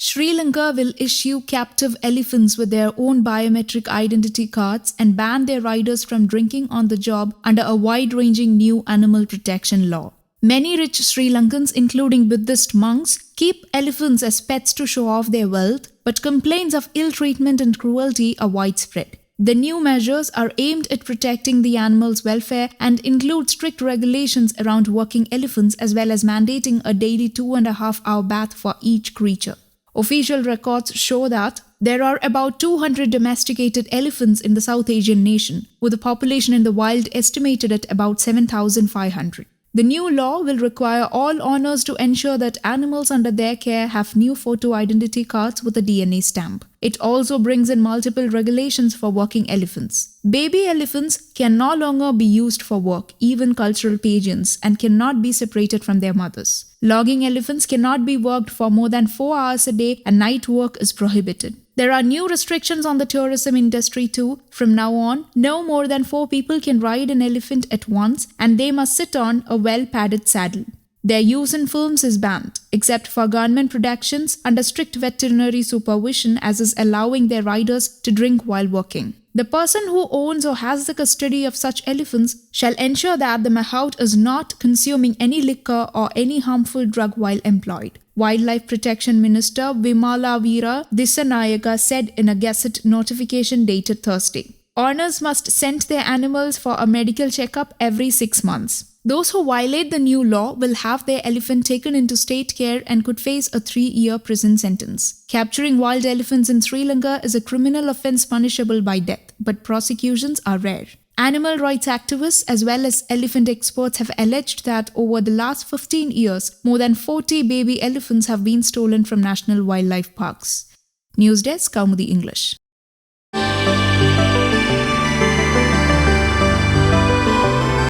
Sri Lanka will issue captive elephants with their own biometric identity cards and ban their riders from drinking on the job under a wide-ranging new animal protection law. Many rich Sri Lankans, including Buddhist monks, keep elephants as pets to show off their wealth, but complaints of ill treatment and cruelty are widespread. The new measures are aimed at protecting the animals' welfare and include strict regulations around working elephants as well as mandating a daily 2.5-hour bath for each creature. Official records show that there are about 200 domesticated elephants in the South Asian nation, with the population in the wild estimated at about 7,500. The new law will require all owners to ensure that animals under their care have new photo identity cards with a DNA stamp. It also brings in multiple regulations for working elephants. Baby elephants can no longer be used for work, even cultural pageants, and cannot be separated from their mothers. Logging elephants cannot be worked for more than 4 hours a day, and night work is prohibited. There are new restrictions on the tourism industry too. From now on, no more than 4 people can ride an elephant at once, and they must sit on a well-padded saddle. Their use in films is banned, except for government productions under strict veterinary supervision, as is allowing their riders to drink while working. The person who owns or has the custody of such elephants shall ensure that the mahout is not consuming any liquor or any harmful drug while employed. Wildlife Protection Minister Vimala Veera Dissanayaka said in a Gazette notification dated Thursday. Owners must send their animals for a medical checkup every 6 months. Those who violate the new law will have their elephant taken into state care and could face a 3-year prison sentence. Capturing wild elephants in Sri Lanka is a criminal offence punishable by death, but prosecutions are rare. Animal rights activists as well as elephant experts have alleged that over the last 15 years, more than 40 baby elephants have been stolen from national wildlife parks. News Desk, Kaumudy English.